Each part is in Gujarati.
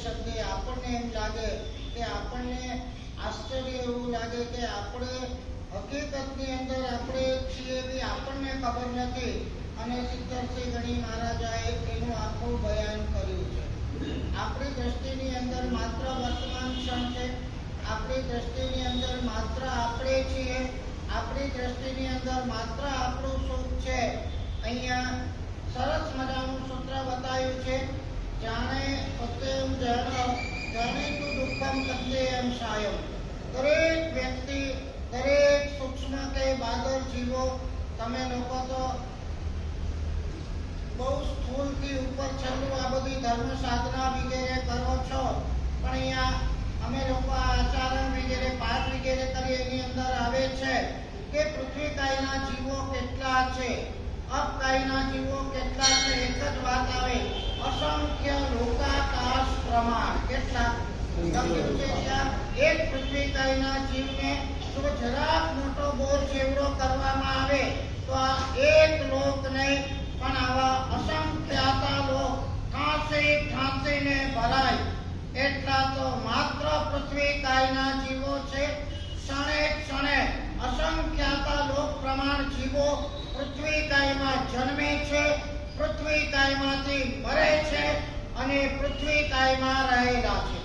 શબ્દે આપણને એમ લાગે કે આપણને આશ્ચર્ય એવું લાગે કે આપણે હકીકતની અંદર આપણે છીએ એવી આપણને ખબર નથી. અને સિદ્ધરસિંહ ગણી મહારાજાએ એનું આખું બયાન કર્યું છે. આપણી દ્રષ્ટિની અંદર માત્ર વર્તમાન ક્ષણ છે. આપણી દ્રષ્ટિની અંદર માત્ર આપણે છીએ. આપણી દ્રષ્ટિની અંદર માત્ર આપણું સુખ છે. અહીંયા સરસ મજાનું સૂત્ર બતાવ્યું છે, જાણે પત્યેમ જાણેતું દુઃખમ પત્યેમ સાયમ. દરેક વ્યક્તિ, દરેક સૂક્ષ્મ કે બાદર જીવો, તમે લોકો તો બહુ સ્થૂળથી ઉપર છેલ્લું આ બધી ધર્મ સાધના વગેરે કરો છો, પણ અહીંયા અમે લોકો આ આચરણ વગેરે પાઠ વગેરે કરી એની અંદર આવે છે કે પૃથ્વી કાયના જીવો કેટલા છે, અપકાયના જીવો કેટલા છે. એક જ વાત આવે, અસંખ્ય લોકાકાશ પ્રમાણ. કેટલા લખ્યું છે ત્યાં? એક પૃથ્વી કાયના જીવને જો જરાક મોટો બોર જેવડો કરવામાં આવે તો આ એક લોક નહીં પણ આવા અસંખ્યાતા લોક ઠાંસીને ભરાય એટલા તો માત્ર પૃથ્વી કાયના જીવો છે. ક્ષણે ક્ષણે અસંખ્યાતા લોક પ્રમાણ જીવો પૃથ્વી કાયમાં જન્મે છે, પૃથ્વી કાયમાંથી મરે છે અને પૃથ્વી કાયમાં રહેલા છે.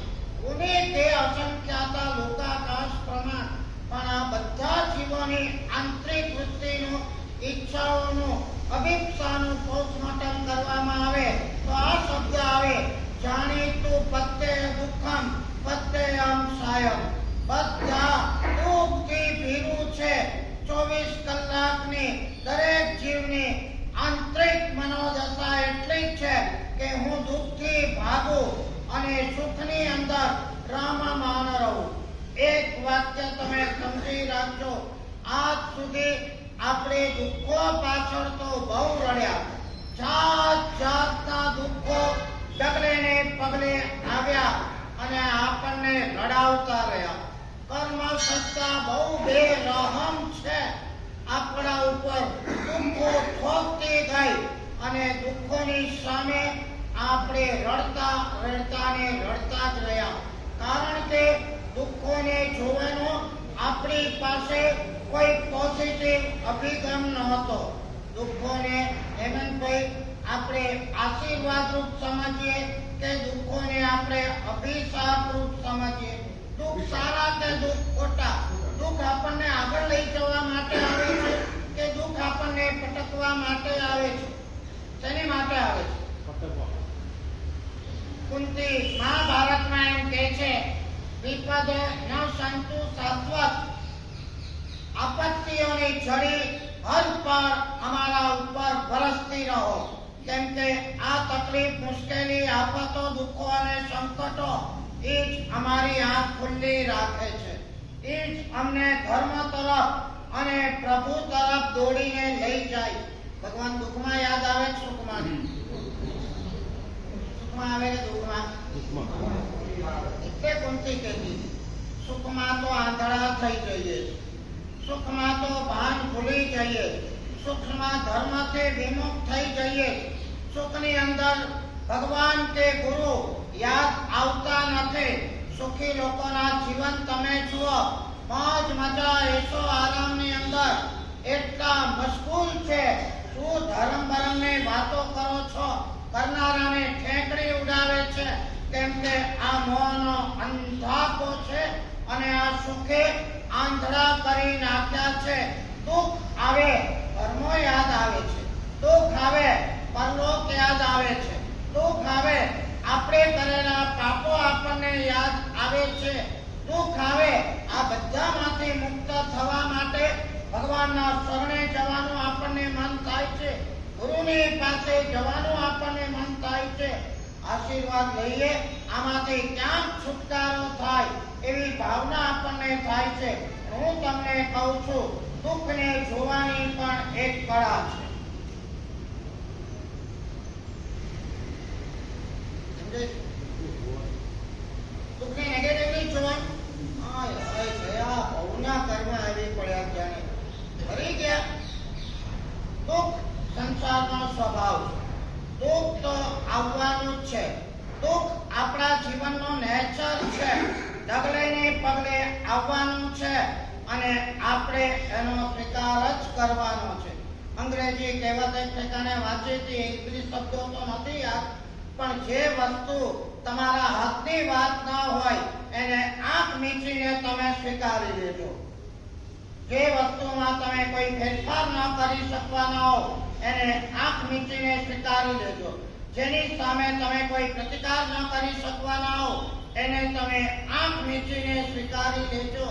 અને તે અસંખ્યાતા લોકાકાશ પ્રમાણ પણ આ બધા જીવોની આંતરિક વૃત્તિનું, ઈચ્છાઓનું, અભિપ્સાનું પોસ્ટમોર્ટમ કરવામાં આવે તો આ શબ્દ આવે, જાણીતું પત્યે દુઃખમ પત્યેમ સાયમ. બધા દુઃખથી ભીરું છે. 24 કલાકની દરેક જીવની આંતરિક મનોદશા એટલી છે કે હું દુઃખથી ભાગું અને સુખની અંદર રમમાન રહું. એક વાક્ય તમે સમજી રાખજો, આજ સુધી આપણે દુઃખો પાછળ તો બહુ રડ્યા. જાત જાતના દુઃખો ડગલે ને પગલે આવ્યા અને આપણને રડાવતા રહ્યા. કર્મ સત્તા બહુ બેરહમ છે. આપણા ઉપર દુઃખો ઠોકતી ગઈ અને દુઃખોની સામે આપણે રડતા જ રહ્યા. કારણ કે દુઃખોને જોવાનો આપણી પાસે કોઈ પોઝિટિવ અભિગમ નહોતો. દુઃખોને હેમંતભાઈ આપણે આશીર્વાદરૂપ સમજીએ કે દુઃખોને આપણે અભિશાપરૂપ સમજીએ? દુઃખ સારા કે દુઃખ ખોટા? દુઃખ આપણને આગળ લઈ જવા માટે આવે છે કે દુઃખ આપણને પટકવા માટે આવે છે? શેની માટે આવે છે? કુંતી મહાભારતમાં એમ કહે છે, વિપદ ન સંતુ શાશ્વત. આપત્તિઓની ઝડી હદ પર અમારા ઉપર વરસતી રહો. કેમ કે આ તકલીફ, મુશ્કેલી, આફતો, દુઃખો અને સંકટો એ જ અમારી આંખ ખુલ્લી રાખે છે. એ જ અમને ધર્મ તરફ અને પ્રભુ તરફ દોડીને લઈ જાય. ભગવાન દુઃખમાં યાદ આવે, સુખમાં? સુખમાં આવે કે દુઃખમાં? એટલે કુંતી કહેતી, સુખમાં તો આંધળા થઈ જઈએ, સુખમાં તો ભાન ભૂલી જઈએ, સુખમાં ધર્મથી વિમુખ થઈ જઈએ, સુખની અંદર ભગવાન કે ગુરુ યાદ આવતા નથી. સુખી લોકોના જીવન તમે જુઓ, મોજ મજા, એસો આરામની અંદર એટલા મશગુલ છે. શું ધર્મ બરમની વાતો કરો છો? કરનારાને ઠેકડી ઉડાવે છે. કેમ કે આ મોહનો અંધાપો છે અને આ સુખે આંધળા કરી નાખ્યા છે. દુઃખ આવે કર્મો યાદ આવે છે, દુઃખ આવે પરલોક યાદ આવે છે, દુઃખ આવે આપણે કરેલા પાપો આપણને યાદ આવે છે, દુઃખ આવે આ બધામાંથી મુક્ત થવા માટે ભગવાનના શરણે જવાનું આપણને મન થાય છે, ગુરુની પાસે જવાનું આપણને મન થાય છે. આશીર્વાદ લઈએ, આમાંથી ક્યાંક છુટકારો થાય એવી ભાવના આપણને થાય છે. હું તમને કહું છું, દુઃખને જોવાની પણ એક કળા છે. દુઃખને નેગેટિવલી જોવાનું. બહુના કર્મ આવી પડ્યા, જાણે ભરી ગયા. દુઃખ સંસારનો સ્વભાવ છે. દુઃખ તો આવવાનું જ છે. દુઃખ આપણા જીવન ડગલે ને પગલે આવવાનું છે અને આપણે એનો સ્વીકાર જ કરવાનો છે. અંગ્રેજી કહેવત એક ઠેકાણે વાંચી હતી, ઇંગ્લિશ શબ્દો તો નથી યાદ, પણ જે વસ્તુ તમારા હાથની વાત ન હોય એને આંખ મીચીને તમે સ્વીકારી લેજો. જે વસ્તુમાં તમે કોઈ ફેરફાર ન કરી શકવાના હો એને આંખ મીચીને સ્વીકારી લેજો. જેની સામે તમે કોઈ પ્રતિકાર ન કરી શકવાના હો એને તમે આંખ મીચીને સ્વીકારી લેજો.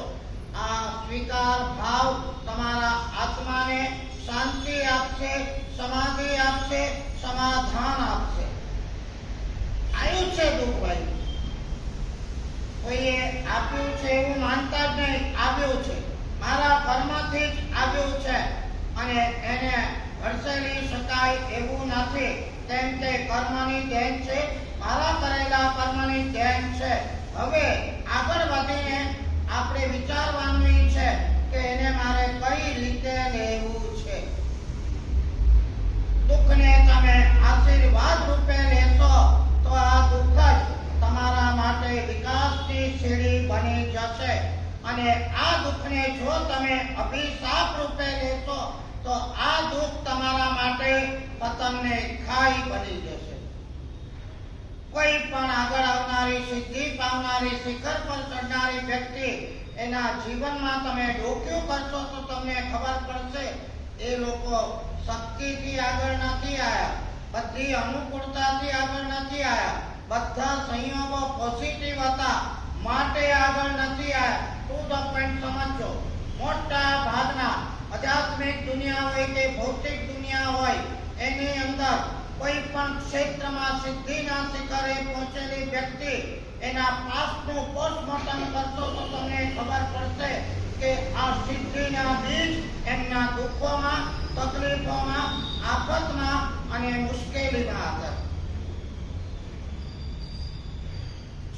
આ સ્વીકાર ભાવ તમારા આત્માને શાંતિ આપશે, સમાધિ આપશે, સમાધાન આપશે. આવ્યું છે દુઃખ ભાઈ, કોઈએ આપ્યું છે એવું માનતા જ નહીં, આવ્યું છે, મારા કર્મથી જ આવ્યું છે અને એને હડસેલી શકાય એવું નથી. તેમ તે કર્મની દેન છે, મારા કરેલા કર્મની દેન છે. હવે આગળ વધીને આપણે વિચારવાનું છે કે એને મારે કઈ રીતે લેવું છે. દુઃખને તમે આશીર્વાદ રૂપે લેશો તો આ દુઃખ જ તમારા માટે વિકાસની સીડી બની જશે અને આ દુઃખને જો તમે અભિશાપ રૂપે લેશો તો આ દુઃખ તમારા માટે પતનને ખાઈ બની જશે. કોઈ પણ આગળ આવનારી, સિદ્ધિ પામનારી, શિખર પર ચડનારી વ્યક્તિ એના જીવનમાં તમે ડોક્યું કરશો તો તમને ખબર પડશે એ લોકો શક્તિથી આગળ નથી આવ્યા, બધી અનુકૂળતાથી આગળ નથી આવ્યા, બધા સંયોગો પોઝિટિવ હતા માટે આગળ નથી આવ્યા. ટુ ધ પોઈન્ટ સમજો. મોટા ભાગના આધ્યાત્મિક દુનિયા હોય કે ભૌતિક દુનિયા હોય એની અંદર કોઈ પણ ક્ષેત્રમાં સિદ્ધિના શિખરે પહોંચેલી વ્યક્તિ એના પાસ્ટનું પોસ્ટમોર્ટમ કરશો તો તમને ખબર પડશે કે આ સિદ્ધિના બીજ એમના દુઃખોમાં, તકલીફોમાં, આફતમાં અને મુશ્કેલીમાં હતા.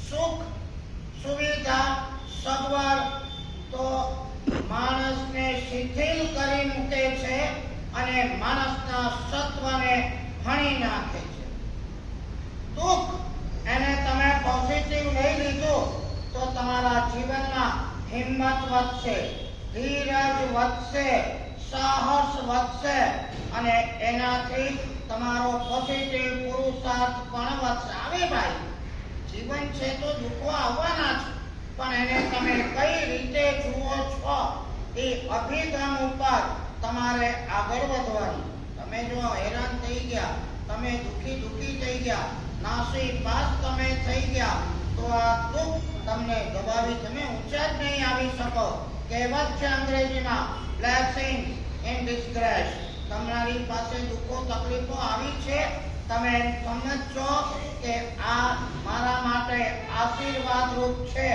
સુખ, સુવિધા, સગવડ તો માણસને શિથિલ કરી મૂકે છે અને માણસના સત્વને હણી નાખે છે. દુઃખ એને તમે પોઝિટિવ લઈ લીધું તો તમારા જીવનમાં હિંમત વધશે, ધીરજ વધશે, સાહસ વધશે અને એનાથી તમારો પોઝિટિવ પુરુષાર્થ પણ વધશે. આવે ભાઈ, જીવન છે તો દુઃખો આવવાના છે, પણ એને તમે કઈ રીતે જુઓ છો એ અભિગમ ઉપર તમારે આગળ વધવાનું. તમે જો હેરાન થઈ ગયા, તમે દુખી થઈ ગયા, નાસીપાસ તમે થઈ ગયા તો આ દુઃખ તમને દબાવી તમે ઊંચા જ નહીં આવી શકો. કહેવત છે અંગ્રેજીમાં, બ્લેસિંગ ઇન ડિસ્ગ્રેસ. તમારી પાસે દુઃખો, તકલીફો આવી છે, તમે સમજો કે આ મારા માટે આશીર્વાદ રૂપ છે,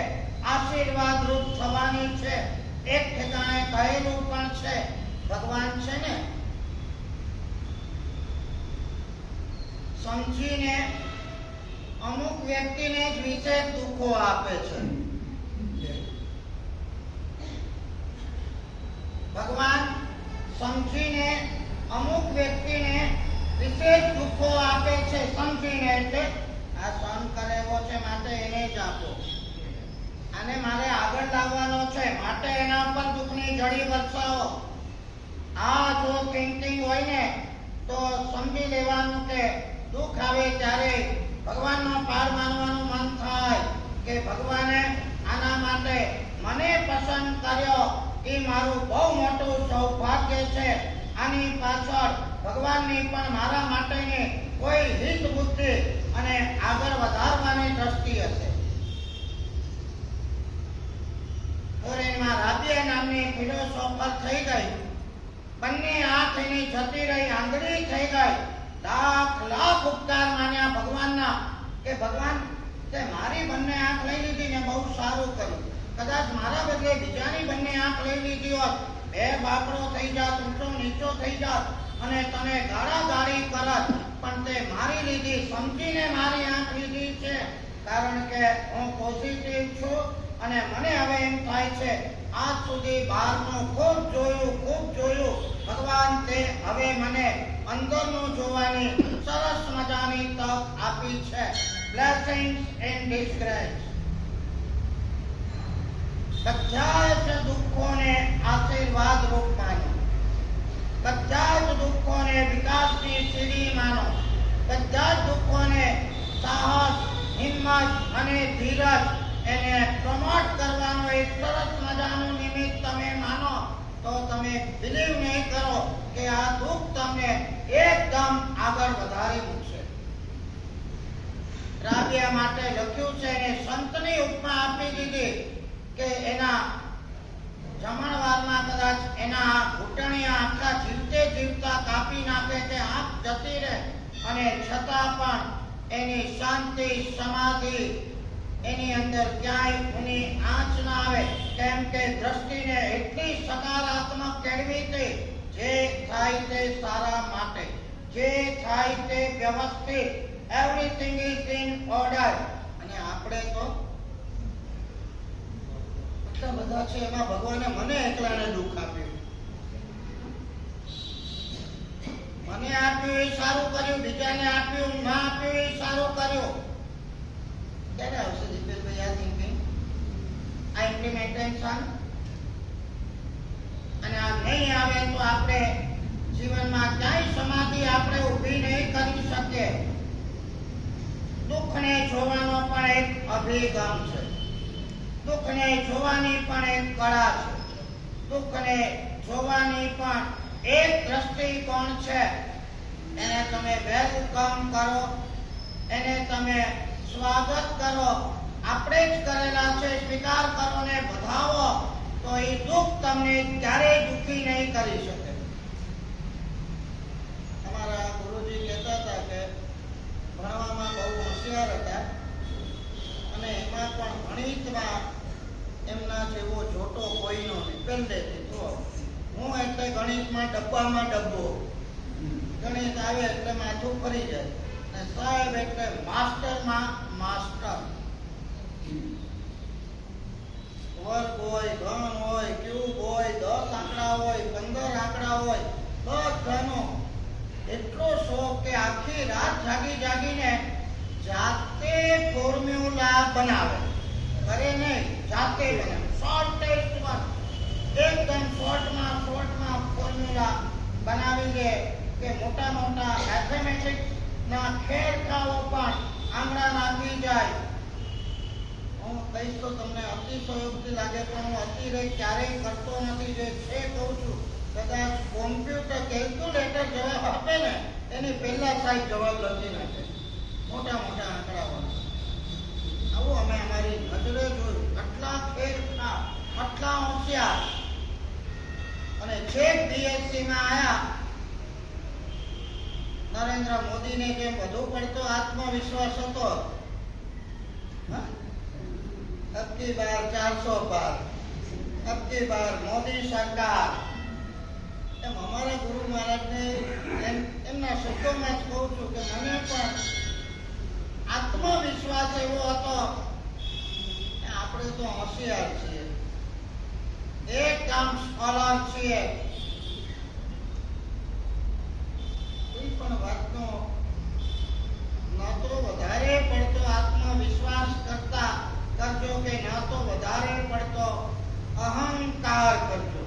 આશીર્વાદ રૂપ થવાની છે. એક ઠેકાણે કહેલું પણ છે, ભગવાન છે ને સમજીને અમુક વ્યક્તિને જ વિશેષ દુઃખો આપે છે. ભગવાન સમજીને અમુક વ્યક્તિને વિશેષ દુઃખો આપે છે. સમજીને એટલે આ સહન કરેવો છે માટે એને જ આપો, આને મારે આગળ લાવવાનો છે માટે એના પર દુઃખની જડી વરસાવો. આ જો થિંકિંગ હોય ને તો સમજી લેવાનું કે દુઃખ આવે ત્યારે ભગવાનનો પાર માનવાનું મન થાય કે ભગવાને આના માટે મને પસંદ કર્યો, એ મારું બહુ મોટું સૌભાગ્ય છે. આની પાછળ ભગવાનની પણ મારા માટેની કોઈ હિત બુદ્ધિ અને આગળ વધારવાની દ્રષ્ટિ હશે. ફોરેનમાં રાબિયા નામની ફિલોસોફર થઈ ગઈ, બંને આંખ એની જતી રહી, આંગળી થઈ ગઈ. લાખ ઉપકાર માન્યા ભગવાનના કે ભગવાન તે મારી બંને આંખ લઈ લીધી ને બહુ સારું કર્યું. કદાચ મારા બદલે બીજાની બંને આંખ લઈ લીધી હોત, બે બાપડો થઈ જાત, ઊંચો નીચો થઈ જાત અને તને ગાળાગાળી કરત, પણ તે મારી લીધી, સમજીને મારી આંખ લીધી છે. કારણ કે હું પોઝિટિવ છું અને મને હવે એમ થાય છે આજ સુધી બહારનું ખૂબ જોયું, ભગવાન તે હવે મને અંદરનું જોવાની સરસ મજાની તક આપી છે. Blessings in disgrace. બધા જ દુઃખોને આશીર્વાદ રૂપ માનો, બધા જ દુઃખોને વિકાસની સીડી માનો, બધા જ દુઃખોને સાહસ, હિંમત અને ધીરજ એને પ્રમોટ કરવાનો એક સરસ મજાનું નિમિત્ત તમે માનો, તો તમે બિલીવ નહીં કરો કે આ દુઃખ તમને એકદમ આગળ વધારી મૂકશે. રાબિયા માટે લખ્યું છે અને સંતની ઉપમા આપી દીધી કે એના જમણવારમાં કદાચ એના ઘૂંટણિયા આખા જીવતે જીવતા કાપી નાખે કે આંખ જતી રહે, અને છતાં પણ એની શાંતિ, સમાધિ એની અંદર ક્યાંય ઊની આંચ ના આવે, કેમ કે દ્રષ્ટિને એટલી સકારાત્મક કેળવી હતી. જે થાય તે સારા માટે, જે થાય તે વ્યવસ્થિત, એવરીથિંગ ઇઝ ઇન ઓર્ડર. અને આપણે તો એટલા બધા છે, એમાં ભગવાને મને એકલાને દુઃખ આપ્યું. મને આપ્યું એ સારું કર્યું, બીજાને આપ્યું ના આપ્યું એ સારું કર્યું. ક્યારે આવશે દીપેશભાઈ આ થિંકિંગ, આ ઇમ્પ્લિમેન્ટેશન? અને આ નહીં આવે તો આપણે જીવનમાં ક્યાંય સમાધિ આપણે ઊભી નહીં કરી શકીએ. દુઃખને જોવાનો પણ એક અભિગમ છે, દુઃખને જોવાની પણ એક કળા છે, દુઃખને જોવાની પણ એક દ્રષ્ટિકોણ છે. એને તમે વેલકમ કરો, એને તમે સ્વાગત કરો, આપણે જ કરેલા છે, સ્વીકાર કરો ને વધાવો, તો એ દુઃખ તમને ક્યારેય દુઃખી નહીં કરી શકે. અમારા ગુરુજી કહેતા હતા કે ભણવામાં બહુ હોશિયાર હતા, અને એમાં પણ ગણિતમાં એમના જેવો જોટો કોઈનો નહીં પહેલેથી. તો હું એટલે ગણિતમાં ડબ્બામાં ડબ્બો, ગણિત આવે એટલે માથું ફરી જાય, અને સાહેબ એટલે માસ્ટરમાં માસ્ટર. વર્ગ હોય, ઘન હોય, ક્યુબ હોય, 10 આંકડા હોય, 15 આંકડા હોય, બધાનો એટલો શોખ કે આખી રાત જાગી જાગીને જાતે ફોર્મ્યુલા બનાવે, ઘરે નહીં, જાતે બનાવે. શોર્ટ ટેસ્ટમાં એકદમ શોર્ટમાં ફોર્મ્યુલા બનાવી દે કે મોટા મોટા મેથેમેટિક્સના ખેડકાઓ પણ આંગળા નાખી જાય. હું કહીશ તો તમને અતિશયોક્તિ લાગે, પણ હું અતિરેક ક્યારેય કરતો નથી. જે છે કહું છું, કદાચ કોમ્પ્યુટર કેલ્ક્યુલેટર જવાબ આપે ને એની પહેલા સાહેબ જવાબ લખી નાખે, મોટા મોટા આંકડાઓ. આવું અમે અમારી નજરે જોયું. આટલા ખેડખા, આટલા હોશિયાર, અને છેક બીએસસીમાં આયા. નરેન્દ્ર મોદીને જેમ વધુ પડતો આત્મવિશ્વાસ હતો, અબકી બાર 400 પાર, અબકી બાર મોદી સરકાર, એમ અમારા ગુરુ મહારાજને એમના શબ્દોમાં જ કહું છું કે મને પણ આત્મવિશ્વાસ એવો હતો કે આપણે તો હોશિયાર છીએ, એકદમ સ્કોલર છીએ. કોઈ પણ વાતનો ન તો વધારે પડતો આત્મવિશ્વાસ કરતા કરજો કે ન તો વધારે પડતો અહંકાર કરજો.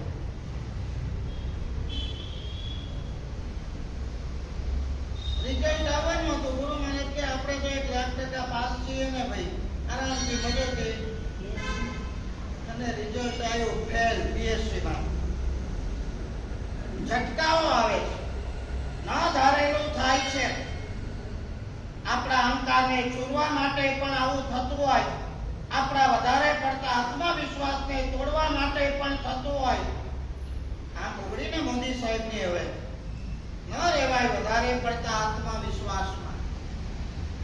રિઝલ્ટ આવવાનું હતું. ગુરુ મહારાજ કે આપણે તો 1,00,000% પાસ છીએ ને ભાઈ, આરામથી મગજથી. અને રિઝલ્ટ આવ્યું ફેલ બીએસસીમાં. ઝટકાઓ આવે છે, ન ધારેલું થાય છે. આપણા અહંકારને ચૂરવા માટે પણ આવું થતું હોય, આપણા વધારે પડતા આત્મવિશ્વાસને તોડવા માટે પણ થતું હોય. આ ઉગડીને મોદી સાહેબની હવે ન રહેવાય વધારે પડતા આત્મવિશ્વાસમાં,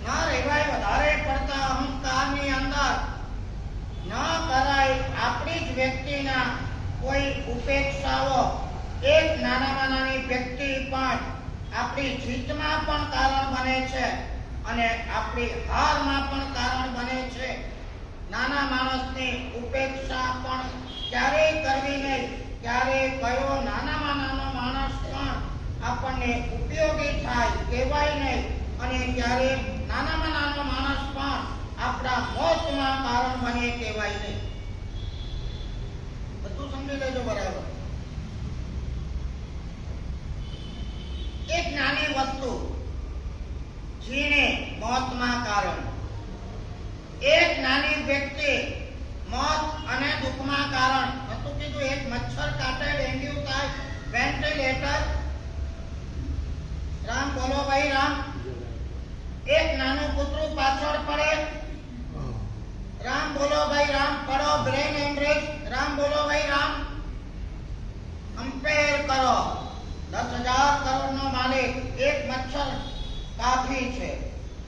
ન રહેવાય વધારે પડતા અહંકારની અંદર, ન કરાય આપણી જ વ્યક્તિના કોઈ ઉપેક્ષાઓ. એક નાનામાં નાની વ્યક્તિ પણ આપણી જીતમાં પણ કારણ બને છે અને આપણી હારમાં પણ કારણ બને છે. નાના માણસની ઉપેક્ષા પણ ક્યારેય કરવી નહીં. ક્યારેય કયો નાનામાં નાનો માણસ પણ આપણને ઉપયોગી થાય કહેવાય નહીં, અને ક્યારે નાનામાં નાનો માણસ પણ આપણા મોતમાં કારણ બને કહેવાય નહીં. બ્રેન હેમરેજ, રામ બોલો ભાઈ રામ, કમ્પેર કરો. 10,000 કરોડનો માલિક, એક મચ્છર કાફી છે.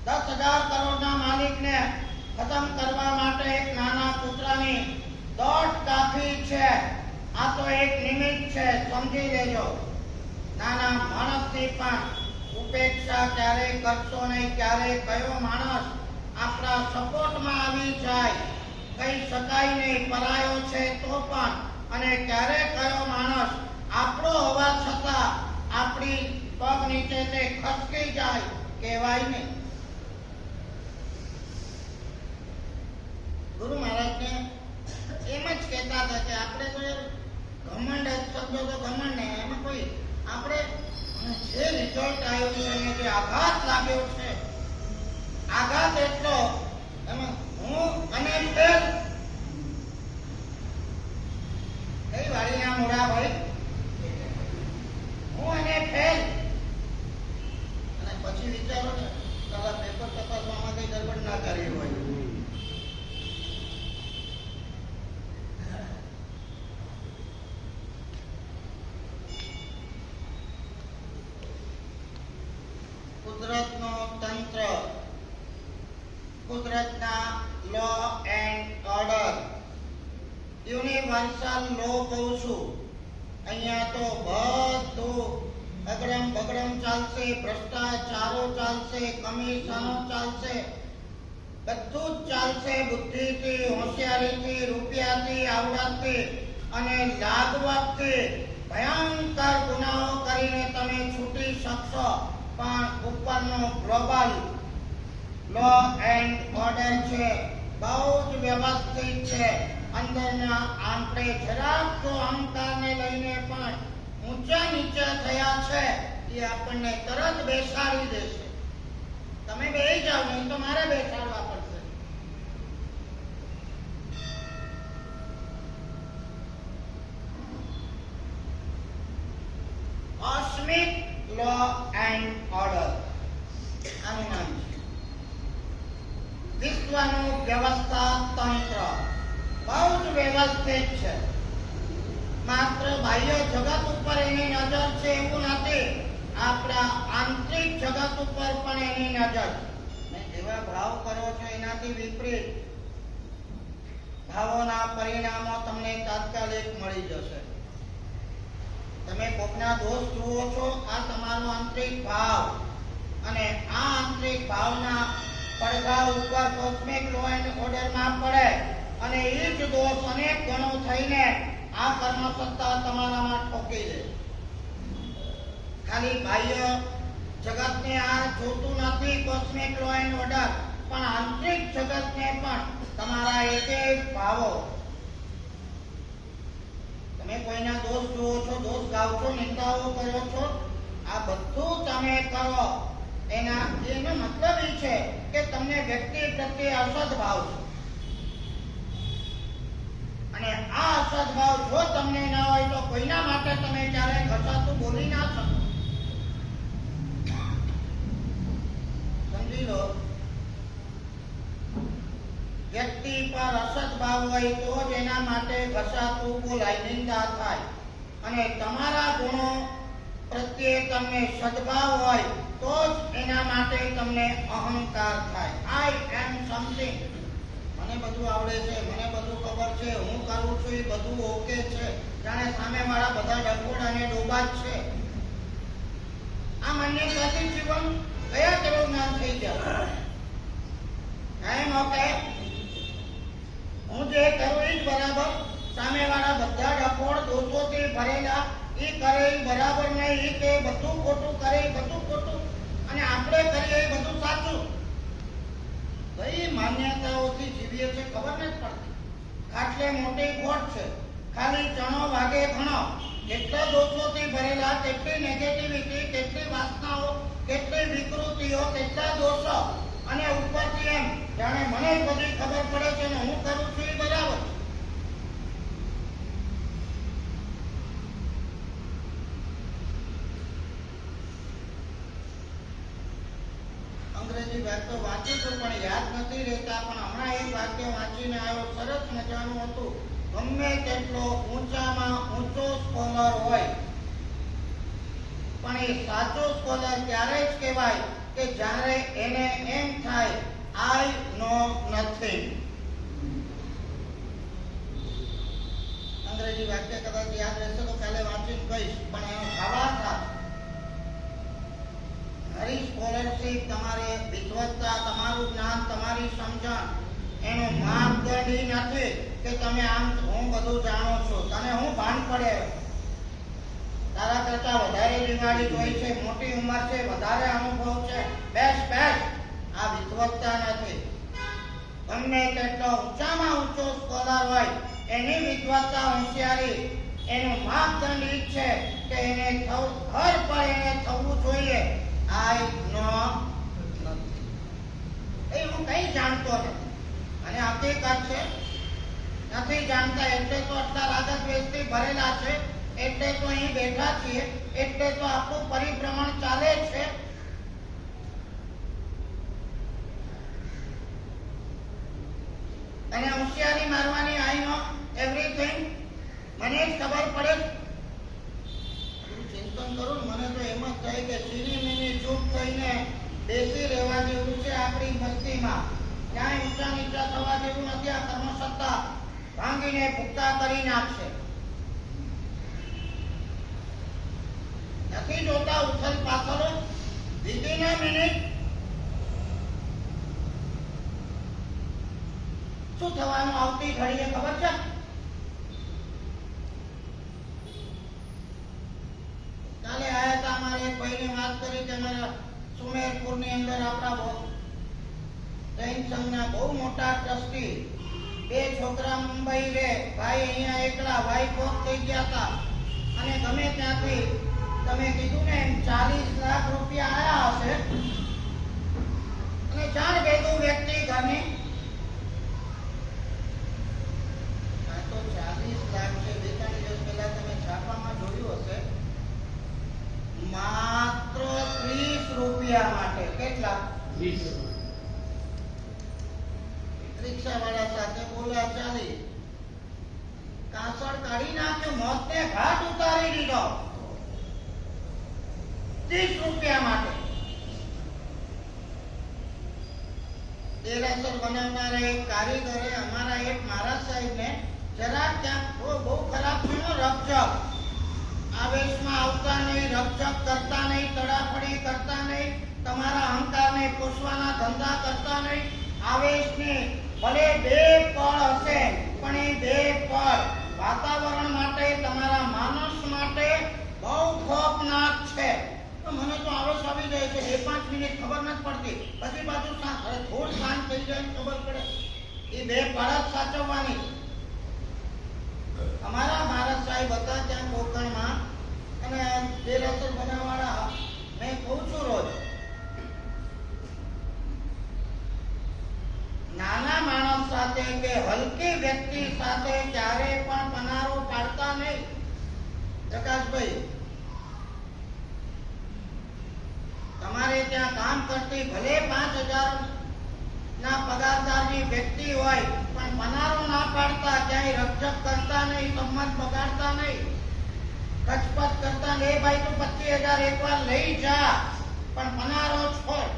10,000 કરોડના માલિકને ખતમ કરવા માટે એક નાના કૂતરાની દોડ કાફી છે. આ તો એક નિમિત્ત છે, સમજી લેજો. નાના માણસની પણ ઉપેક્ષા ક્યારેય કરશો નહીં. ક્યારેય કયો માણસ આપણા સપોર્ટમાં આવી જાય કહી શકાય નહીં, પરાયો છે તો પણ. અને ક્યારે કયો માણસ આપણો હોવા છતાં આપણી પગ નીચે તે ખસકી જાય કહેવાય નહીં. ગુરુ મહારાજને એમ જ કહેતા હતા કે આપણે તો ઘમંડ શબ્દો તો ઘમંડ ને એમાં કોઈ આપણે જે રિઝલ્ટ આવ્યો છે અને જે આઘાત લાગ્યો છે, આઘાત એટલો એમાં હું અને ફેલ કઈ વાળીના મોડા ભાઈ, હું અને ફેલ. અને પછી વિચારો ને તારા પેપર તપાસવામાં કઈ ગડબડ ના કરી હોય. કુદરતનો તંત્ર, કુદરતના લો એન્ડ ઓર્ડર, યુનિવર્સલ લો કહું છું. અહીંયા તો બધું અગડમ બગડમ ચાલશે, ભ્રષ્ટાચારો ચાલશે, કમિશનો ચાલશે, બધું જ ચાલશે. બુદ્ધિથી, હોશિયારીથી, રૂપિયાથી, આવડતથી અને લાગવગથી ભયંકર ગુનાઓ કરીને તમે છૂટી શકશો. પણ ઉપરનો ગ્લોબલ લો એન્ડ ઓર્ડર છે, બહુ જ વ્યવસ્થિત છે. અંદરના આપણે જરાક જો અહંકારને લઈને પણ ઊંચા નીચા થયા છે, એ આપણને તરત બેસાડી દેશે. તમે બેસી જાઓ, નહીં તો મારે બેસાડવા પડશે. કોસ્મિક લો એન્ડ ઓર્ડર આનું નામ છે. વિશ્વનું વ્યવસ્થા તંત્ર બહુ જ વ્યવસ્થિત છે. માત્ર બાહ્ય જગત ઉપર એની નજર છે એવું નથી, આપણા આંતરિક જગત ઉપર પણ એની નજર. જેવા ભાવ કરો છો એનાથી વિપરીત ભાવોના પરિણામો તમને તાત્કાલિક મળી જશે. તમે કોકના દોષ જુઓ છો, આ તમારો આંતરિક ભાવ, અને આ આંતરિક ભાવના પડઘા ઉપર કોસ્મિક લો એન્ડ ઓર્ડરમાં પડે અને એ જ દોષ અનેક ગણો થઈને આ કર્મસત્તા તમારામાં ઠોકી દે. ખાલી બાહ્ય જગતને આ જોતું નથી કોસ્મિક લો એન્ડ ઓર્ડર, પણ આંતરિક જગતને પણ તમારા એક એક ભાવો. તમે કોઈના દોષ જુઓ છો, દોષ ગાવ છો, નિંદાઓ કરો છો, આ બધું તમે કરો એનો મતલબ એ છે કે તમને વ્યક્તિ પ્રત્યે અસદભાવ છે. અને આ અસદભાવ જો તમને ન હોય તો કોઈના માટે તમે ક્યારે ઘસાતું બોલી ના શકો. સમજી લો, વ્યક્તિ પર અસદભાવ હોય તો જ એના માટે ઘસાતું બોલાય, નિંદા થાય. અને તમારા ગુણો પ્રત્યે તમને સદભાવ હોય તો જ એના માટે તમને અહંકાર થાય. આઈ એમ સમથિંગ, મને બધું આવડે છે, મને બધું ખબર છે, હું કરું છું એ બધું ઓકે છે, જાણે સામેવાળા બધા ડફોડ અને ડોબા જ છે. આ માન્યતાથી જીવન કયા કેવું જ્ઞાન થઈ જાય. એમ ઓકે, હું જે કરું એ જ બરાબર, સામેવાળા બધા ડફોડ દોષોથી ભરેલા, એ કરે એ બરાબર નહીં, એ કે બધું ખોટું કરે એ બધું ખોટું, અને આપણે કરીએ એ બધું સાચું. કઈ માન્યતાઓથી જીવીએ છે ખબર નથી પડતી. ખાટલે મોટી ખોટ છે, ખાલી ચણો વાગે ઘણો. કેટલા દોષોથી ભરેલા, કેટલી નેગેટિવિટી, કેટલી વાસનાઓ, કેટલી વિકૃતિઓ, કેટલા દોષો, અને ઉપરથી એમ જાણે મને બધી ખબર પડે છે ને હું કરું છું એ બરાબર. અંગ્રેજી વાક્યો વાંચ્યું હતું પણ યાદ નથી રહેતા, પણ હમણાં એક વાક્ય વાંચીને આવ્યો, સરસ મજાનું હતું. ગમે તેટલો ઊંચામાં ઊંચો સ્કોલર હોય પણ એ સાચો સ્કોલર ત્યારે જ કહેવાય કે જ્યારે એને એમ થાય આઈ નો નથિંગ. અંગ્રેજી વાક્ય કદાચ યાદ રહેશે તો કાલે વાંચીને કહીશ, પણ એનો ભાવાર્થ મારી સ્કોલરશીપ, તમારી વિદ્વત્તા, તમારું જ્ઞાન, તમારી સમજણ એનું માપદંડ એ નથી કે તમે આમ હું બધું જાણો છો, તને હું ભાન પડે, તારા કરતા વધારે દિવાળી જોઈ છે, મોટી ઉંમર છે, વધારે અનુભવ છે, બેસ્ટ. આ વિદ્વત્તા નથી. ગમે તેટલો ઊંચામાં ઊંચો સ્કોલર હોય એની વિદ્વત્તા, હોશિયારી એનું માપદંડ એ છે કે એને ઘર પર એને થવું જોઈએ આઈ નો નથી. હું કઈ જાણતો નથી અને હકીકત છે નથી જાણતા, એટલે તો આટલા રાગત વેસ્તી ભરેલા છે, એટલે તો અહીં બેઠા છીએ, એટલે તો આપણું પરિભ્રમણ ચાલે છે. અને હોશિયારી મારવાની આઈ નો એવરીથિંગ મને જ ખબર પડે. ચિંતન કરું મને તો એમ જ થાય કે ચીની મીની ચૂપ થઈને બેસી રહેવા જેવું છે આપણી મસ્તીમાં. ક્યાંય ઊંચા નીચા થવા જેવું નથી. આ કર્મસત્તા ભાંગીને ભૂક્તા કરી નાખશે. નથી જોતા ઉથલ પાથલો વિધિના મિનિટ શું થવાનું આવતી ઘડીએ ખબર છે? કાલે આયા હતા અમારે એક ભાઈને વાત કરી કે અમારા સુમેરપુરની અંદર આપણા જૈન સંઘના બહુ મોટા ટ્રસ્ટી, 2 છોકરા મુંબઈ રહે, ભાઈ અહીંયા એકલા, વાઈફ ઓફ થઈ ગયા હતા અને ગમે ત્યાંથી તમે કીધું ને એમ 40 લાખ રૂપિયા આયા હશે અને જાણ ભેગું વ્યક્તિ ઘરની આ તો 40 લાખ છે. 2-3 દિવસ પહેલા તમે છાપામાં જોયું હશે, માત્ર 30 રૂપિયા માટે. કેટલા? 30. રિક્ષાવાળા સાથે બોલ્યા 40, કાસળ કાઢી નાખ્યો, મોતને ઘાટ ઉતારી દીધો 30 રૂપિયા માટે. દેરાસર બનાવનારા એક કારીગરે અમારા એક મહારાજ સાહેબને જરા ક્યાંક બહુ ખરાબ થયો, રકઝક, આવેશમાં આવતા નહીં, રકઝક કરતા નહીં, તડાફડી કરતા નહીં, તમારા અહંકારને પોષવાના ધંધા કરતા નહીં. આવેશને ભલે 2 પળ હશે પણ એ 2 પળ વાતાવરણ માટે, તમારા માનસ માટે બહુ ખોફનાક છે. મને તો આવેશ આવી જાય છે, 2-5 મિનિટ ખબર નથી પડતી, પછી પાછું થોડું શાંત થઈ જાય ખબર પડે. એ 2 પળ જ સાચવવાની. અમારા મહારાજ સાહેબ હતા ત્યાં કોકણમાં અને દેરાસર બનાવવાળા, મેં કહું છું રોજ, નાના માણસ સાથે કે હલકી વ્યક્તિ સાથે ક્યારે પણ પનારો પાડતા નહીં. પ્રકાશભાઈ, તમારે ત્યાં કામ કરતી ભલે 5000 ના પગારદારની વ્યક્તિ હોય પણ પનારો ના પાડતા, ક્યાંય રક્ષક કરતા નહીં, સંમત બગાડતા નહીં, કચપચ કરતા નહીં. ભાઈ તું 25000 એકવાર લઈ જા પણ પનારો છોડ.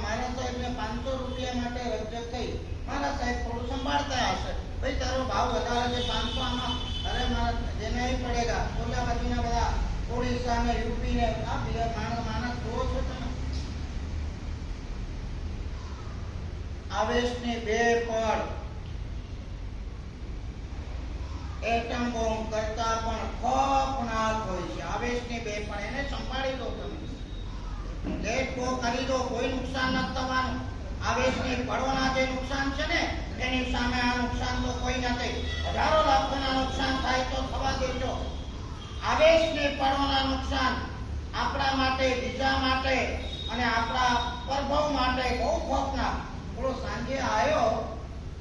મારા સાહેબને 500 રૂપિયા માટે રક્ષક થઈ. મારા સાહેબ થોડું સંભાળતા હશે, ભાઈ તારો ભાવ વધારે છે 500 આમાં, અરે મારા દેના ही पड़ेगा. ઓલા બાજુના બધા ઓડિશા ને યુપી ને આ બીજા માણસ જોવો છો તમે. આવેશની 2 પળ એટમ બોમ્બ કરતા પણ ખોફનાક હોય છે. આવેશની 2 પળ એને સંભાળી લો તમે, લેટ ગો કરી દો, કોઈ નુકસાન નથી થવાનું. આવેશની પળોના જે નુકસાન છે ને એની સામે આ નુકસાન તો કોઈ નથી. હજારો લાખોના નુકસાન થાય તો થવા દેજો. આવેશની પળોના નુકસાન આપણા માટે, બીજા માટે અને આપણા પ્રભવ માટે બહુ ખોફનાક. થોડો સાંજે આવ્યો,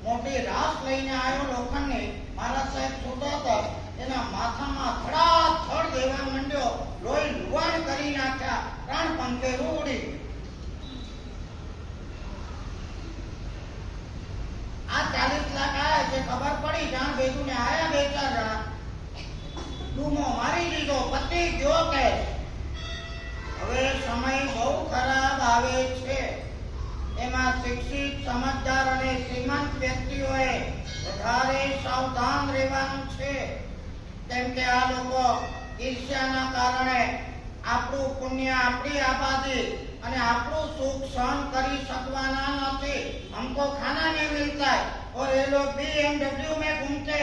મોટી રાસ લઈને આવ્યો લોખંડની, મારા સાહેબ સુતા હતા, એના માથામાં ધડાધડ દેવા માંડ્યો, લોહી લુવાણ કરી નાખ્યા, પ્રાણ પંખે ઉડી. ડૂમો મારી દીધો, પતિ ગયો કે હવે સમય બહુ ખરાબ આવે છે. એમાં શિક્ષિત, સમજદાર અને શ્રીમંત વ્યક્તિઓએ વધારે સાવધાન રહેવાનું છે. કેમ કે આ લોકો ઈર્ષ્યાના કારણે આપણું પુણ્ય, આપણી આબાદી અને આપણું સુખ સહન કરી શકવાના નથી. हमको खाना नहीं मिलता है और ये लोग BMW में घूमते.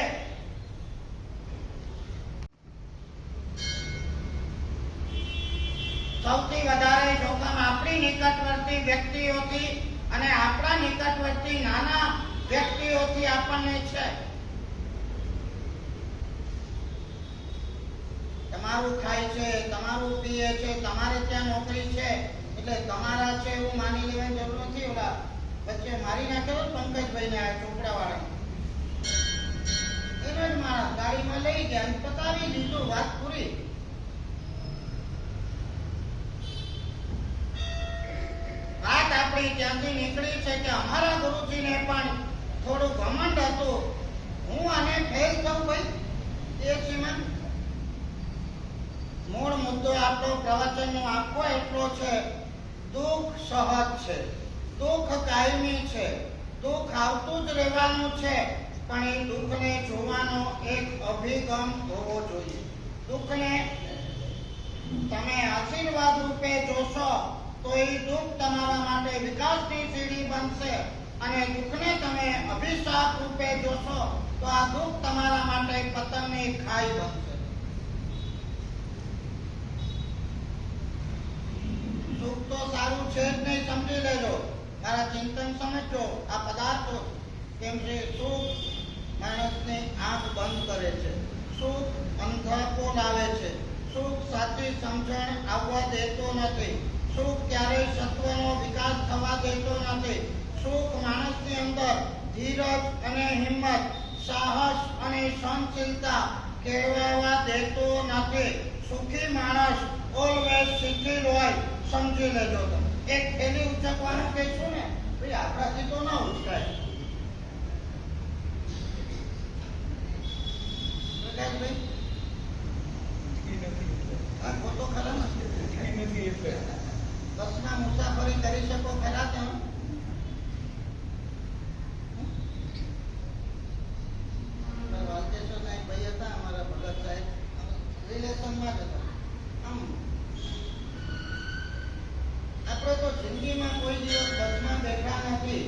સૌથી વધારે જોખમ આપણી નિકટવર્તી વ્યક્તિઓથી અને આપણા નિકટવર્તી નાના વ્યક્તિઓથી આપણને છે. તમારું ખાય છે, તમારું પીએ છે, તમારે ત્યાં નોકરી છે એટલે તમારા છે એવું માની લેવાની જરૂર નથી. ઓલા વચ્ચે મારી નાખ્યો પંકજભાઈ ને આ ચોપડાવાળા એને જ માણસ ગાડીમાં લઈ ગયા અને પતાવી દીધું, વાત પૂરી. વાત આપણી ત્યાંથી નીકળી છે કે અમારા ગુરુજીને પણ થોડું ઘમંડ હતું. હું આને ફેલ થઉં ભાઈ એ સીમા. મૂળ મુદ્દો આપણો પ્રવચનનો આખો એટલો છે, દુઃખ સહજ છે, દુઃખ કાયમી છે, દુઃખ આવતું જ રહેવાનું છે, પણ એ દુઃખને જોવાનો એક અભિગમ હોવો જોઈએ. દુઃખને તમે આશીર્વાદ રૂપે જોશો તો એ દુઃખ તમારા માટે વિકાસની સીડી બનશે, અને દુઃખને તમે અભિશાપ રૂપે જોશો તો આ દુઃખ તમારા માટે પતનની ખાઈ બનશે. સુખ તો સારું છે જ નહીં, સમજી લેજો. મારા ચિંતન સમજો. આ પદાર્થો કેમ છે? સુખ માણસની આંખ બંધ કરે છે, સુખ અંધાપો લાવે છે, સુખ સાચી સમજણ આવવા દેતો નથી, સુખ ક્યારેય સત્વનો વિકાસ થવા દેતો નથી, સુખ માણસની અંદર ધીરજ અને હિંમત, સાહસ અને સહનશીલતા કેળવવા દેતો નથી. સુખી માણસ ઓલવેઝ શિથિલ હોય, સમજી લેજો. તમે એક થેલી ઉચકવાનું કહીશું ને ભાઈ, આપણાથી તો ના ઉચકાય. ખોટો ખરા નથી. બસમાં મુસાફરી કરી શકો ખરા ત્યાં? વાલકેશ્વર ના ભાઈ હતા અમારા ભગત સાહેબ, રિલેશનમાં જ હતા. આમ આપણે તો જિંદગીમાં કોઈ દિવસ બસમાં બેઠા નથી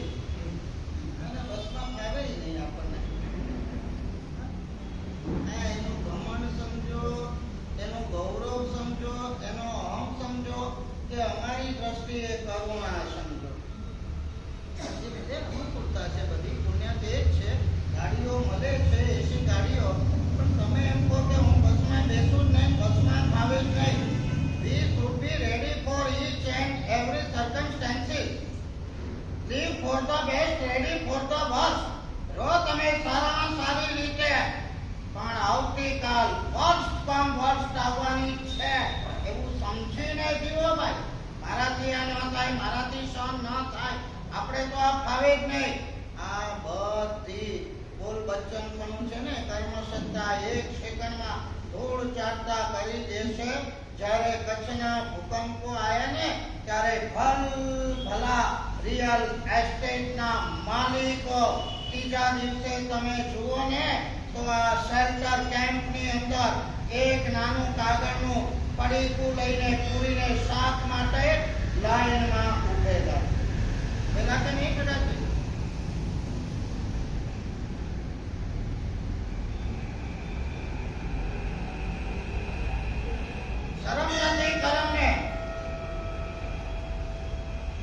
અને બસમાં ફાવે જ નહીં આપણને. એનું ઘમંડ સમજો, એનું ગૌરવ સમજો, એનો અહમ સમજો, કે અમારી દ્રષ્ટિએ કરુણા સમજો. અનુકૂળતા છે, બધી પુણ્ય તે જ છે. ગાડીઓ મળે છે, એસી ગાડીઓ, પણ તમે એમ કહો કે હું બસમાં બેસું જ નહીં, બસમાં ફાવે જ નહીં. We should be ready for each and every circumstances. Live for the best, ready for the worst. જો તમે સારામાં સારી રીતે, પણ આવતીકાલ વર્સ્ટ કમ વર્સ્ટ આવવાની છે એવું સમજીને જીવો ભાઈ. મારાથી આ ન થાય, મારાથી સહન ન થાય, આપણે તો આ ફાવે જ નહીં. આ બધી બોલ બચ્ચન ખનું છે ને, કર્મસત્તા એક સેકન્ડમાં ધૂળ ચાટતા કરી દેશે. જ્યારે કચ્છના ભૂકંપો આયા ને ત્યારે ભલા રિયલ એસ્ટેટના માલિકો ત્રીજા દિવસે તમે જુઓ ને તો આ શેલ્ટર કેમ્પની અંદર એક નાનું કાગળનું પડીકું લઈને પૂરીને શાક માટે લાઈનમાં ઉભેલા. પેલા કે નહીં કદાચ શરમ નથી. કરમને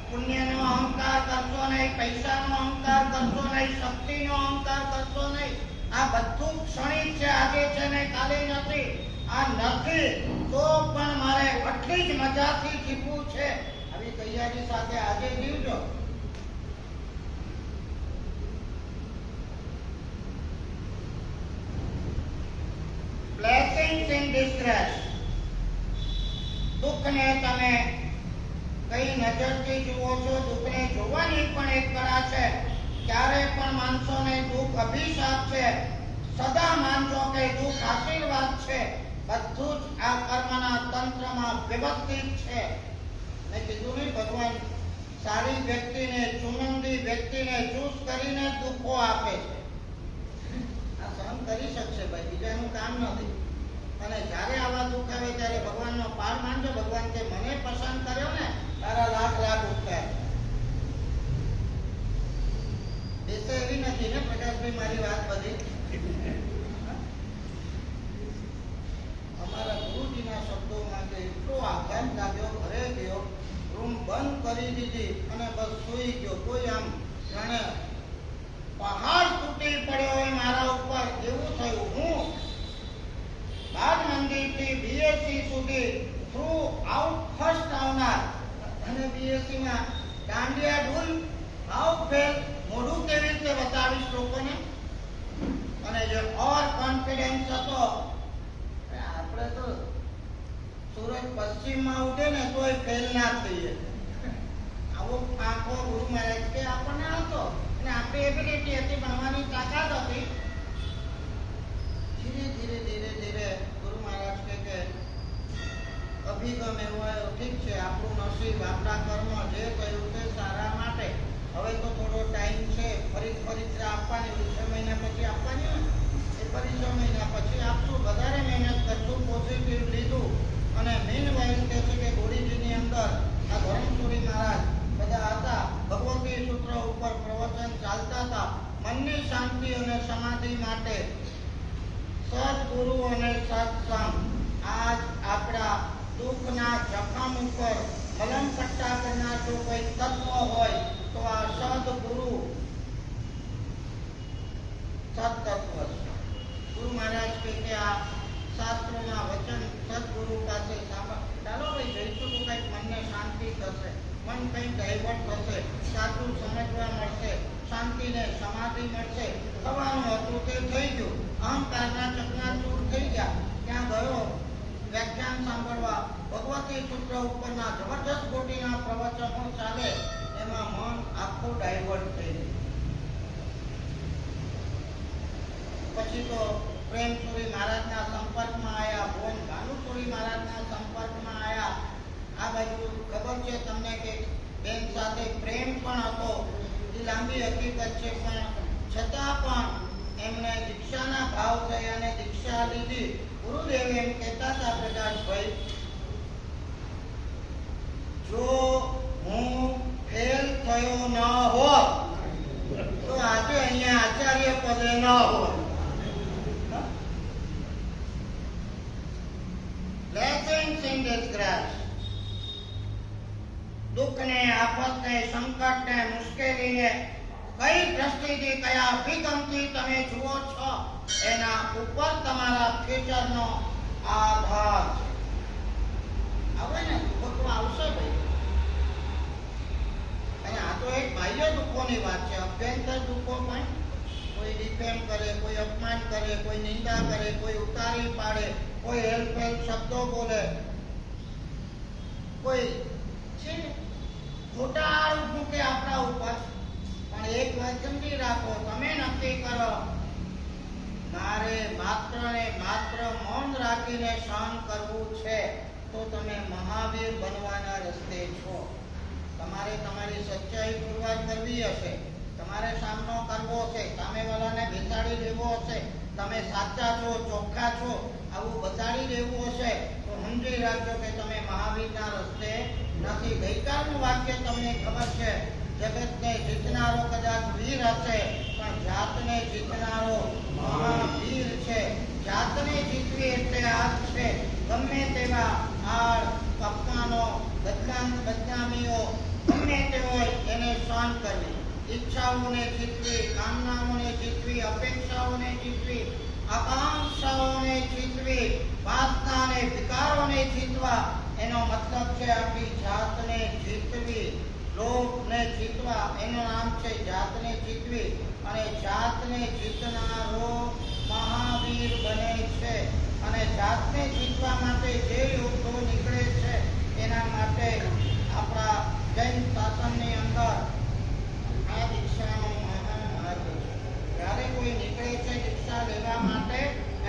પુણ્યનો અહંકાર કરશો નહીં, પૈસાનો અહંકાર કરશો નહીં, શક્તિનો અહંકાર કરશો નહીં. આ બધું ક્ષણિક છે, આજે છે ને કાલે નથી. આ નથી તો પણ મારે આટલી જ મજાથી જીવવું છે, આવી તૈયારી સાથે આજે જીવજો. Blessings in distress. દુઃખને તમે કઈ નજરથી જુઓ છો? દુઃખને જોવાની પણ એક કળા છે. ક્યારે પણ માનશો ને દુઃખ અભિશાપ છે, સદા માનશો કે દુઃખ આશીર્વાદ છે. વ્યવસ્થિત છે. મેં કીધું નહીં, ભગવાન સારી વ્યક્તિને, ચુનંદી વ્યક્તિને ચૂસ કરીને દુઃખો આપે છે. આ સહન કરી શકશે ભાઈ, બીજાનું કામ નથી. અને જ્યારે આવા દુઃખ આવે ત્યારે ભગવાનનો પાર માનજો. ભગવાન કે મને પસંદ કર્યો ને, તારા લાખ લાખ ઉપકાર. દેશે એવી નથી ને પ્રકાશભાઈ, મારી વાત બધી અમારા ગુરુજીના શબ્દોમાં કે એટલો આઘાત લાગ્યો, ઘરે ગયો, રૂમ બંધ કરી દીધી અને બસ સૂઈ ગયો. કોઈ આમ જાણે પહાડ તૂટી પડ્યો હોય મારા ઉપર એવું થયું. હું બાદ મંદિરથી બીએસસી સુધી થ્રુ આઉટ ફર્સ્ટ આવનાર અને બીએસસી માં દાંડિયા ડૂલ આઉટ ફેલ મોઢું કેવી રીતે બતાવીશ લોકોને. અને જે ઓર કોન્ફિડન્સ હતો, આપણે તો સુરત પશ્ચિમમાં ઉઠે ને તોય ફેલ ના થઈએ. આવો આંખો ગુરુ મહારાજ કે આપણને હતો અને આપણી એબિલિટી હતી, ભણવાની તાકાત હતી. ધીરે ધીરે ધીરે ધીરે ગુરુ મહારાજ કે અભિગમ એવો આવ્યો, ઠીક છે, આપણું નસીબ, આપણા કર્મ જે થયું તે સારા માટે. હવે તો થોડો ટાઈમ છે, ફરી પરીક્ષા આપવાની, 6 મહિના પછી આપવાની હોય એ ફરી 6 મહિના પછી આપશું. વધારે મહેનત કરશું. પોઝિટિવ લીધું. અને મેઇન વાઇલ કહે છે કે ગોળીજીની અંદર આ ધરમપુરી મહારાજ બધા હતા. ભગવતી સૂત્ર ઉપર પ્રવચન ચાલતા હતા. મનની શાંતિ અને સમાધિ માટે સદગુરુ અને સત્સંગ. આજ આપણા દુઃખના જખમ ઉપર મલમ પટ્ટા કરનાર જો કોઈ તત્વ હોય તો આ સદગુરુ સત્તત્વ છે. ગુરુ મહારાજ કે આ શાસ્ત્રોના વચન સદગુરુ પાસે ચાલો ભાઈ જઈશું તો કંઈક મનને શાંતિ થશે, મન કંઈક ડાયવર્ટ થશે, સાચું સમજવા મળશે, શાંતિને સમાધિ મળશે. થવાનું હતું તે થઈ ગયું. અહંકારના ચકનાચૂર થઈ ગયા. ત્યાં ગયો વ્યાખ્યાન સાંભળવા. ભગવતી સૂત્ર ઉપરના જબરજસ્ત કોટીના પ્રવચનો ચાલે, એમાં મન આખું ડાયવર્ટ થઈ ગયું. પછી તો પ્રેમસુરી મહારાજના સંપર્કમાં આવ્યા, ભુવન ભાનુસુરી મહારાજના સંપર્કમાં આવ્યા. આ બાજુ ખબર છે તમને કે બેન સાથે પ્રેમ પણ હતો, એ લાંબી હકીકત છે. પણ છતાં પણ એમને દીક્ષાના ભાવ થયા અને દીક્ષા લીધી. ગુરુદેવ એમ કહેતા હતા, પ્રકાશભાઈ, જો હું ફેલ થયો ન હોત તો આજે અહીંયા આચાર્ય પદે ન હોત. Blessings in disgrace. દુઃખને, આફતને, સંકટને, મુશ્કેલીને કઈ દ્રષ્ટિથી, કયા અભિગમથી તમે જુઓ છો એના ઉપર તમારા ફ્યુચરનો આધાર છે. આવે ને દુઃખો તો આવશે ભાઈ. અને આ તો એક બાહ્ય દુઃખોની વાત છે. અભ્યંતર દુઃખો પણ, કોઈ ડિફેમ કરે, કોઈ અપમાન કરે, કોઈ નિંદા કરે, કોઈ ઉતારી પાડે, કોઈ હેલ્પફેલ શબ્દો બોલે, કોઈ છે ખોટા આરોપ મૂકે આપણા ઉપર. પણ એક વાત સમજી રાખો, તમે નક્કી કરો મારે માત્ર ને માત્ર મૌન રાખીને સહન કરવું છે તો તમે મહાવીર બનવાના રસ્તે છો. તમારે તમારી સચ્ચાઈ પુરવાર કરવી હશે, તમારે સામનો કરવો છે, સામેવાળાને બેસાડી દેવો હશે. તમે સાચા છો, ચોખ્ખા છો, આવું બતાડી દેવું હશે તો સમજી રાખજો કે તમે મહાવીરના રસ્તે નથી. ગઈકાલનું વાક્ય તમને ખબર છે, જગતને જીતનારો કદાચ વીર હશે પણ જાતને જીતનારો મહાવીર છે. જાતને જીતવી એટલે આ છે, ગમે તેવા આળ, અપમાનો, બદનામીઓ ગમે તે હોય એને સહન કરવી. ઈચ્છાઓને જીતવી, કામનાઓને જીતવી, અપેક્ષાઓને જીતવી, આકાંક્ષાઓને જીતવી, વાસનાને, વિકારોને જીતવા. એનો મતલબ છે આપણી જાતને જીતવી. લોભને જીતવા એનું નામ છે જાતને જીતવી. અને જાતને જીતનારો મહાવીર બને છે. અને જાતને જીતવા માટે જે યોદ્ધો નીકળે છે એના માટે આપણા જૈન શાસનની અંદર આ દીક્ષાનો મહાન મહત્વ છે. જ્યારે કોઈ નીકળે છે દીક્ષા લેવા માટે,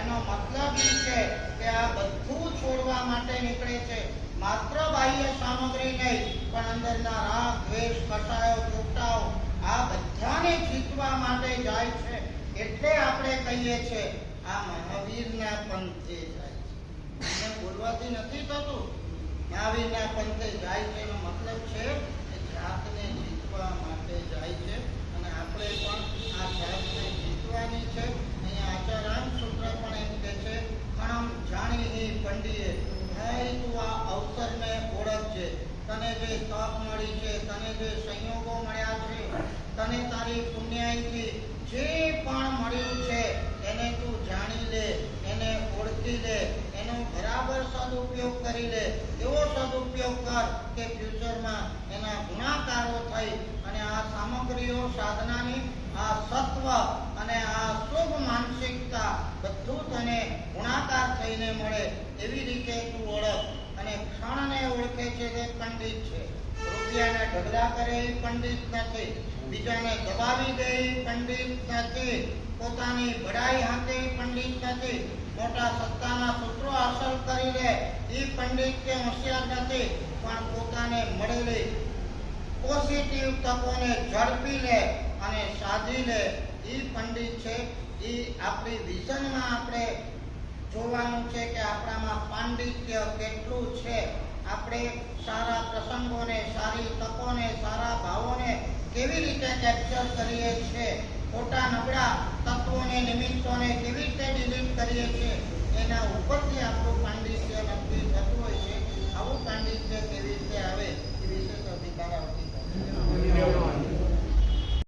એનો મતલબ એ છે કે આ બધું છોડવા માટે નીકળે છે. માત્ર બાહ્ય સામગ્રી નહીં, પણ અંદરના રાગ, દ્વેષ, કટાયો, ચોટાઓ આ બધાને જીતવા માટે જાય છે. એટલે આપણે કહીએ છીએ આ મહાવીરના પંથે જાય છે. એને બોલવાથી નથી થતું. મહાવીરના પંથે જાય છે એનો મતલબ છે કે જાતને જીતવા માટે જાય છે. અને આપણે પણ આ જાતને જીતવાની છે. અહીંયા આચારામ સૂત્ર પણ એમ કહે છે, ખણમ જાણી હી પંડીએ, ભાઈ તું આ અવસરને ઓળખજે. તને જે તક મળી છે, તને જે સંયોગો મળ્યા છે, તને તારી પુણ્યાઈથી જે પણ મળ્યું છે એને તું જાણી લે, એને ઓળખી લે, એનો બરાબર સદુપયોગ કરી લે. એવો સદુપયોગ કર કે ફ્યુચરમાં એના ગુણાકારો થઈ અને આ સામગ્રીઓ સાધનાની આ સત્વ અને આ શુભ માનસિકતા બધું તને ગુણાકાર થઈને મળે. એવી રીતે તું ઓળખ. અને ક્ષણને ઓળખે છે તે પંડિત છે. રૂપિયાને ઢગલા કરે એ પંડિત નથી. બીજાને દબાવી દે એ પંડિત નથી. પોતાની બડાઈ હાથે પંડિત નથી. મોટા સત્તાના સૂત્રો હાંસલ કરી લે એ પંડિત કે હોશિયાર નથી. પણ પોતાને મળેલી પોઝિટિવ તકોને ઝડપી લે અને સાધી લે એ પંડિત છે. એ આપણી વિઝનમાં આપણે જોવાનું છે કે આપણામાં પાંડિત્ય કેટલું છે. આપણે સારા પ્રસંગોને, સારી તકોને, સારા ભાવોને કેવી રીતે કેપ્ચર કરીએ છીએ, ખોટા નબળા તત્વોને, નિમિત્તોને કેવી રીતે ડિલીટ કરીએ છીએ, એના ઉપરથી આપણું પાંડિત્ય નક્કી થતું હોય છે. આવું પાંડિત્ય કેવી રીતે આવે એ વિશેષ અધિકાર આવતી